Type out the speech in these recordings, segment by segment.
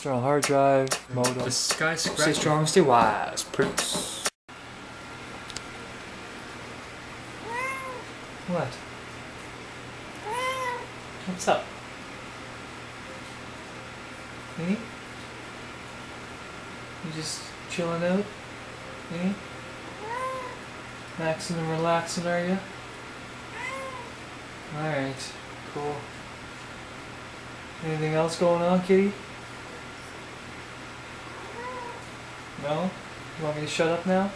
external hard drive, modem. The sky Stay scratch. strong, stay wise. Prince. What? What's up? Me? You just chilling out? Me? Maxing and relaxing, are you? Alright, cool. Anything else going on, kitty? No? You want me to shut up now?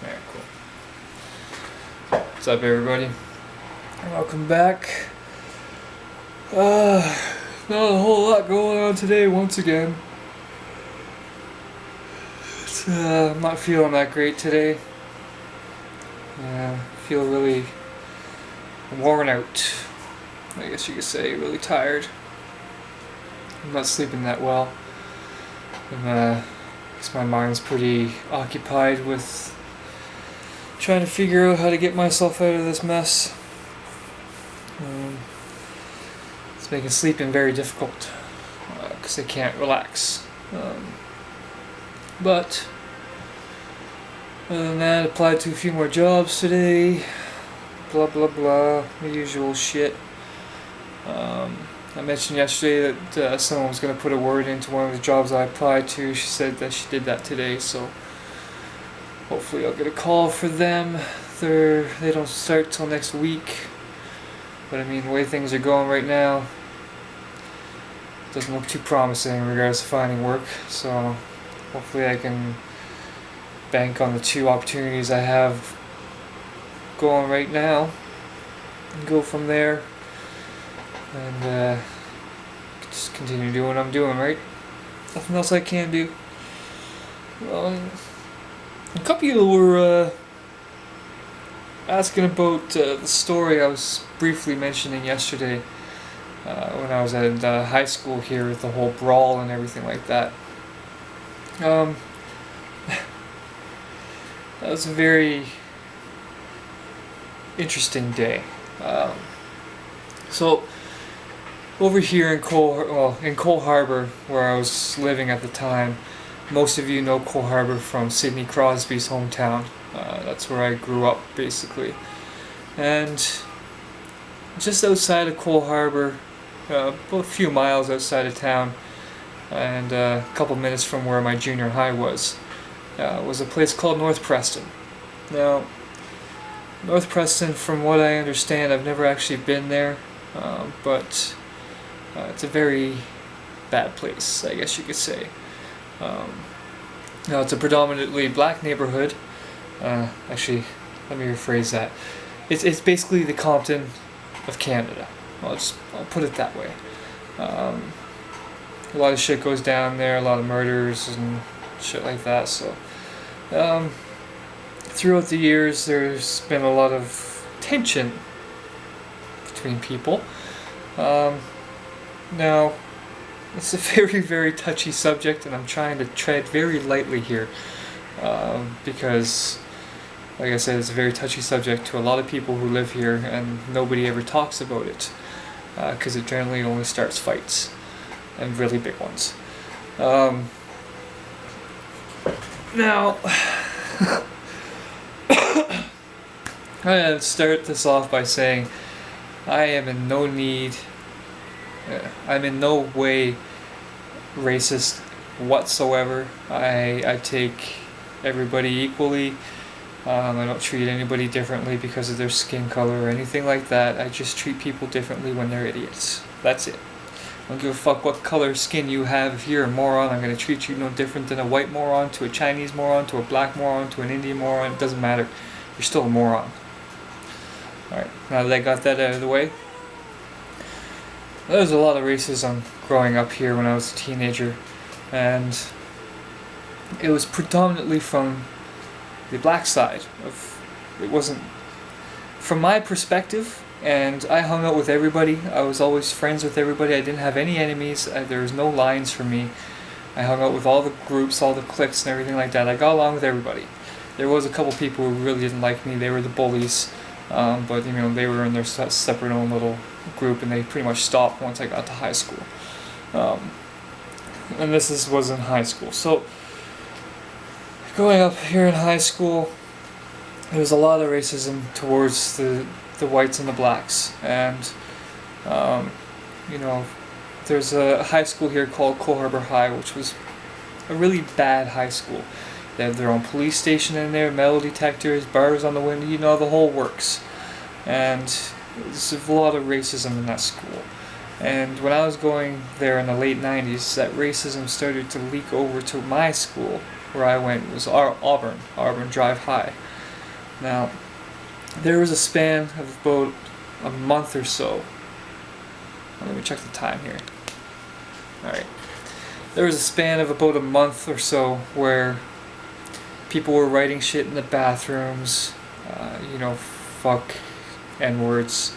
Alright, cool. What's up, everybody? Welcome back. Not a whole lot going on today once again. I'm not feeling that great today. Feel really worn out. I guess you could say really tired. I'm not sleeping that well. I guess my mind's pretty occupied with trying to figure out how to get myself out of this mess. It's making sleeping very difficult because I can't relax. But other than that, I applied to a few more jobs today. Blah blah blah, the usual shit. I mentioned yesterday that someone was going to put a word into one of the jobs I applied to. She said that she did that today, so hopefully I'll get a call for them. They don't start till next week, but I mean, the way things are going right now, it doesn't look too promising in regards to finding work. So hopefully I can bank on the two opportunities I have going right now and go from there and just continue doing what I'm doing, right? Nothing else I can do. Well, a couple of you were asking about the story I was briefly mentioning yesterday when I was at high school here with the whole Brawl and everything like that. That was a very interesting day. So over here in Cole Harbour, where I was living at the time, most of you know Cole Harbour from Sidney Crosby's hometown. That's where I grew up, basically. And just outside of Cole Harbour, about a few miles outside of town, and a couple minutes from where my junior high was a place called North Preston. Now, North Preston, from what I understand, I've never actually been there, but it's a very bad place, I guess you could say. Now, it's a predominantly black neighborhood. Actually, let me rephrase that. It's basically the Compton of Canada. I'll put it that way. A lot of shit goes down there, a lot of murders and shit like that. So, throughout the years, there's been a lot of tension between people. Now, it's a very, very touchy subject, and I'm trying to tread very lightly here because, like I said, it's a very touchy subject to a lot of people who live here, and nobody ever talks about it because it generally only starts fights, and really big ones. Now, I'll start this off by saying I am in no way racist whatsoever. I take everybody equally. I don't treat anybody differently because of their skin color or anything like that. I just treat people differently when they're idiots. That's it. I don't give a fuck what color skin you have. If you're a moron, I'm going to treat you no different than a white moron, to a Chinese moron, to a black moron, to an Indian moron. It doesn't matter. You're still a moron. Alright, now that I got that out of the way. There was a lot of racism growing up here when I was a teenager, and it was predominantly from the black side. It wasn't from my perspective, and I hung out with everybody. I was always friends with everybody. I didn't have any enemies. There was no lines for me. I hung out with all the groups, all the cliques and everything like that. I got along with everybody. There was a couple people who really didn't like me. They were the bullies. But they were in their separate own little group, and they pretty much stopped once I got to high school. And was in high school. So growing up here in high school, there was a lot of racism towards the whites and the blacks, and there's a high school here called Cole Harbor High, which was a really bad high school. They have their own police station in there, metal detectors, bars on the window, the whole works. And there's a lot of racism in that school. And when I was going there in the late 90s, that racism started to leak over to my school, where I went. It was Auburn Drive High. Now, there was a span of about a month or so. Let me check the time here. Alright. There was a span of about a month or so where people were writing shit in the bathrooms, fuck N-words.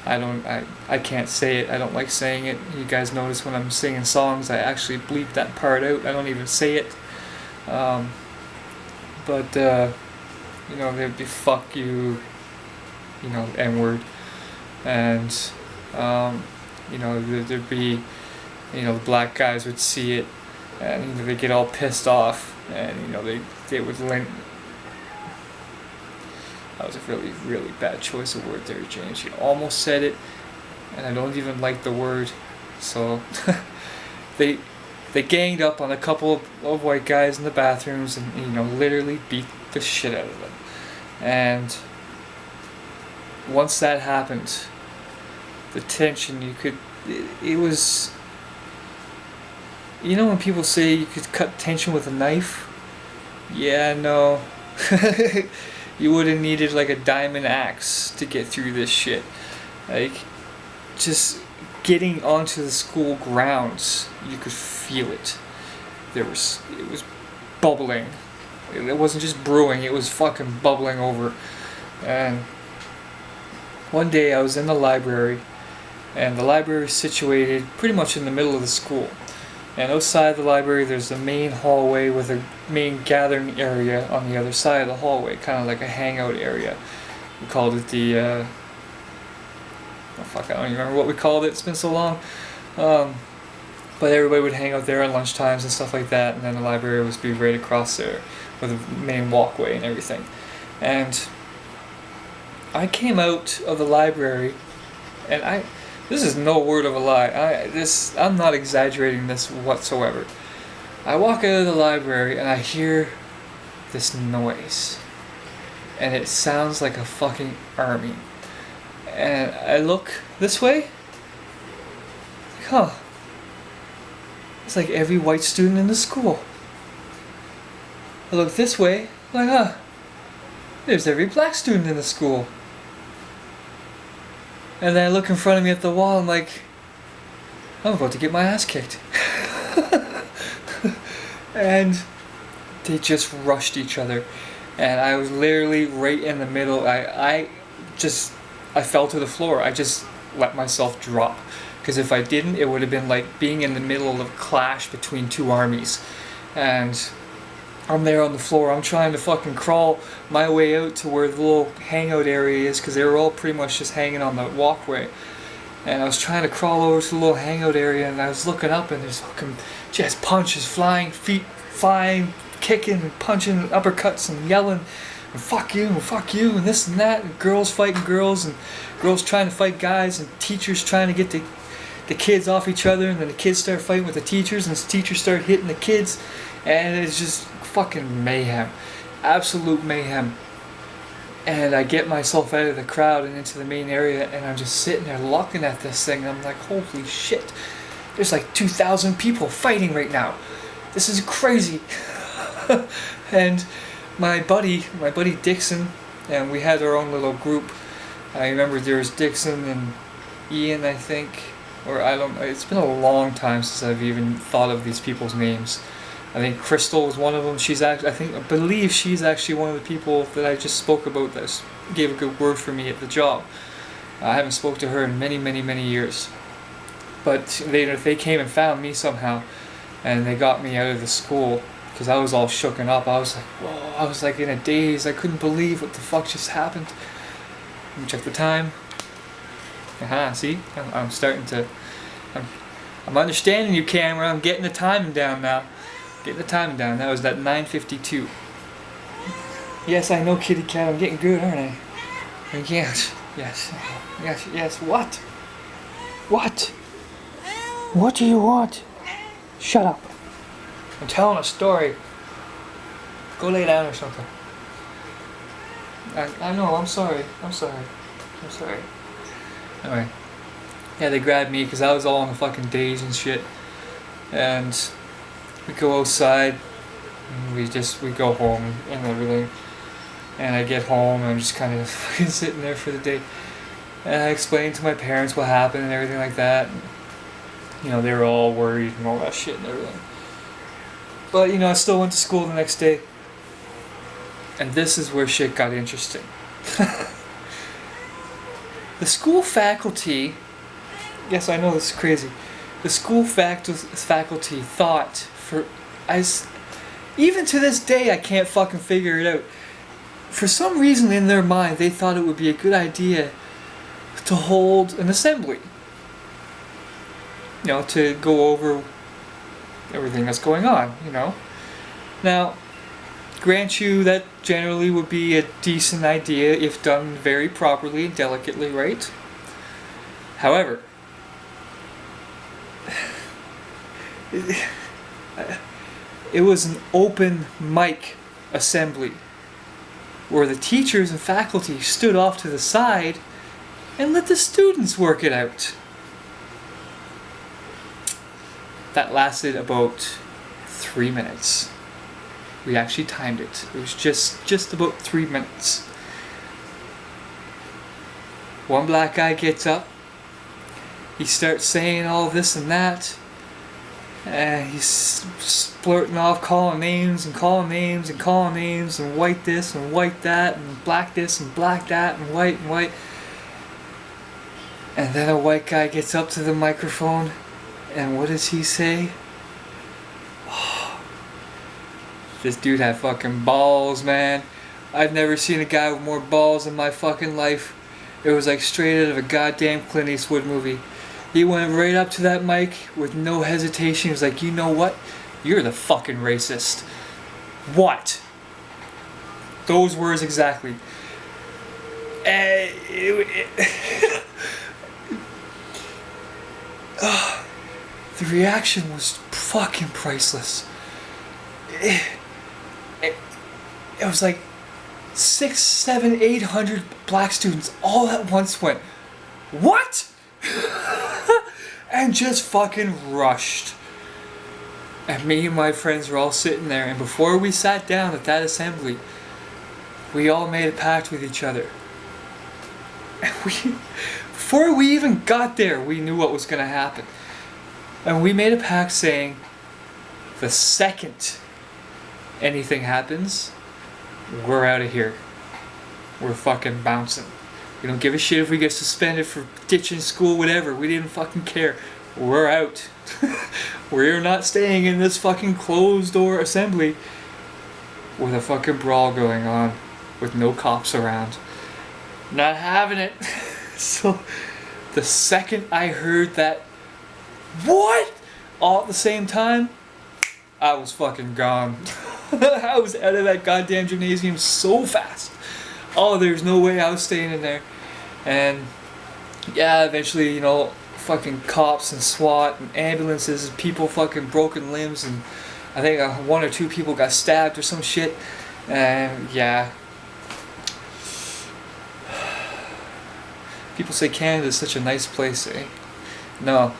I can't say it. I don't like saying it. You guys notice when I'm singing songs, I actually bleep that part out. I don't even say it. They'd be fuck you, N-word. And, there'd be, the black guys would see it, and they'd get all pissed off, and, they would link. That was a really, really bad choice of word there, James. You almost said it, and I don't even like the word. So they ganged up on a couple of white guys in the bathrooms and literally beat the shit out of them. And once that happened, the tension it was. When people say you could cut tension with a knife? Yeah, no. You would have needed like a diamond axe to get through this shit. Like, just getting onto the school grounds, you could feel it. It was bubbling. It wasn't just brewing, it was fucking bubbling over. And one day I was in the library, and the library is situated pretty much in the middle of the school. And outside the library, there's the main hallway with a main gathering area on the other side of the hallway, kind of like a hangout area. We called it I don't even remember what we called it. It's been so long. But everybody would hang out there on lunchtimes and stuff like that, and then the library would be right across there with a main walkway and everything. And I came out of the library, and this is no word of a lie. I'm not exaggerating this whatsoever. I walk out of the library and I hear this noise, and it sounds like a fucking army. And I look this way, it's like every white student in the school. I look this way, like, there's every black student in the school. And then I look in front of me at the wall, I'm like, I'm about to get my ass kicked. And they just rushed each other. And I was literally right in the middle. I fell to the floor. I just let myself drop. Because if I didn't, it would have been like being in the middle of a clash between two armies. And I'm there on the floor. I'm trying to fucking crawl my way out to where the little hangout area is, because they were all pretty much just hanging on the walkway. And I was trying to crawl over to the little hangout area, and I was looking up, and there's fucking just punches flying, feet flying, kicking and punching, uppercuts and yelling, and fuck you, and this and that, and girls fighting girls, and girls trying to fight guys, and teachers trying to get the kids off each other, and then the kids start fighting with the teachers, and the teachers start hitting the kids, and it's just fucking mayhem. Absolute mayhem. And I get myself out of the crowd and into the main area, and I'm just sitting there looking at this thing, and I'm like, holy shit, there's like 2,000 people fighting right now. This is crazy. And my buddy Dixon, and we had our own little group. I remember there was Dixon and Ian, I think, or I don't know. It's been a long time since I've even thought of these people's names. I think Crystal was one of them. I believe she's actually one of the people that I just spoke about that gave a good word for me at the job. I haven't spoke to her in many, many, many years. But they came and found me somehow, and they got me out of the school, because I was all shooken up. I was like, whoa, I was like in a daze. I couldn't believe what the fuck just happened. Let me check the time. See? I'm starting to... I'm understanding you, camera. I'm getting the timing down now. Getting the timing down. That was that 9:52. Yes, I know, kitty cat. I'm getting good, aren't I? Yes. Yes. Yes. Yes. What? What? What do you want? Shut up. I'm telling a story. Go lay down or something. I know, I'm sorry. I'm sorry. Anyway. Yeah, they grabbed me because I was all on the fucking days and shit. And we go outside. And we go home and everything. And I get home and I'm just kind of fucking sitting there for the day. And I explained to my parents what happened and everything like that. You know, they were all worried and all that shit and everything. But, you know, I still went to school the next day. And this is where shit got interesting. The school faculty... Yes, I know this is crazy. The school faculty thought even to this day, I can't fucking figure it out. For some reason in their mind, they thought it would be a good idea to hold an assembly. You know, to go over everything that's going on, you know. Now, grant you that generally would be a decent idea if done very properly and delicately, right? However, it was an open mic assembly where the teachers and faculty stood off to the side and let the students work it out. That lasted about 3 minutes. We actually timed it. It was just about 3 minutes. One black guy gets up. He starts saying all this and that. And he's splurting off, calling names and calling names and calling names and white this and white that and black this and black that and white and white. And then a white guy gets up to the microphone and what does he say? Oh, this dude had fucking balls, man. I've never seen a guy with more balls in my fucking life. It was like straight out of a goddamn Clint Eastwood movie. He went right up to that mic with no hesitation. He was like, you know what? You're the fucking racist. What? Those words exactly. The reaction was fucking priceless. It was like 600, 700, 800 black students all at once went, what? And just fucking rushed. And me and my friends were all sitting there, and before we sat down at that assembly, we all made a pact with each other. And before we even got there, we knew what was going to happen. And we made a pact saying, the second anything happens, we're out of here. We're fucking bouncing. We don't give a shit if we get suspended for ditching school, whatever. We didn't fucking care. We're out. We're not staying in this fucking closed door assembly with a fucking brawl going on with no cops around. Not having it. So the second I heard that, what? All at the same time, I was fucking gone. I was out of that goddamn gymnasium so fast. Oh, there's no way I was staying in there. And yeah, eventually, you know, fucking cops and SWAT and ambulances and people fucking broken limbs, and I think 1 or 2 people got stabbed or some shit. And yeah, people say Canada's such a nice place, eh? No,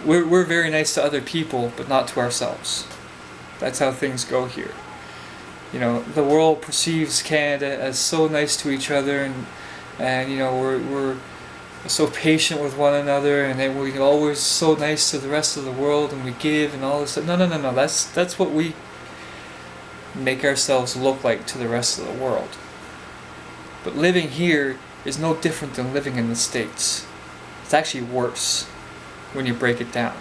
we're very nice to other people, but not to ourselves. That's how things go here. You know, the world perceives Canada as so nice to each other, and you know, we're so patient with one another, and then we're always so nice to the rest of the world, and we give and all this stuff. No. That's what we make ourselves look like to the rest of the world. But living here is no different than living in the States. It's actually worse when you break it down.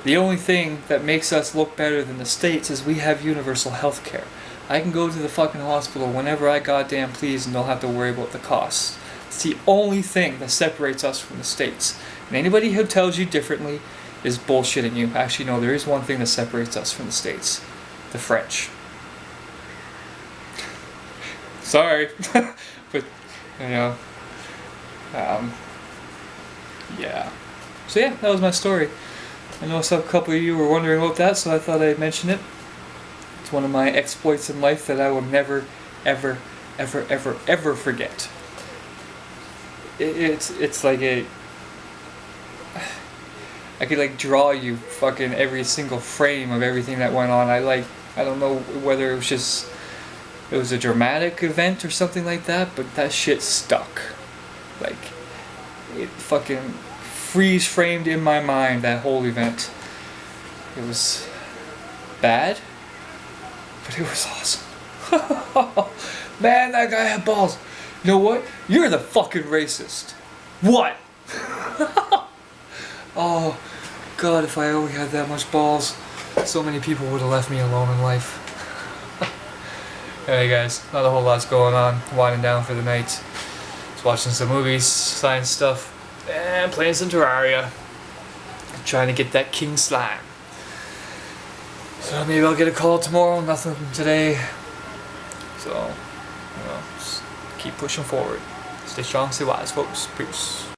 The only thing that makes us look better than the States is we have universal health care. I can go to the fucking hospital whenever I goddamn please and don't have to worry about the costs. It's the only thing that separates us from the States. And anybody who tells you differently is bullshitting you. Actually, no, there is one thing that separates us from the States. The French. Sorry. But, you know, yeah. So yeah, that was my story. I know a couple of you were wondering about that, so I thought I'd mention it. It's one of my exploits in life that I will never, ever, ever, ever, ever forget. It's like I could like draw you fucking every single frame of everything that went on. I don't know whether it was a dramatic event or something like that, but that shit stuck. Like, it fucking freeze framed in my mind, that whole event. It was bad, but it was awesome. Man, that guy had balls. You know what? You're the fucking racist. What? Oh, God, if I only had that much balls, so many people would have left me alone in life. Hey guys, not a whole lot's going on. Winding down for the night. Just watching some movies, science stuff, and playing some Terraria. Trying to get that king slime. So maybe I'll get a call tomorrow, nothing today. So, just keep pushing forward. Stay strong, stay wise, folks. Peace.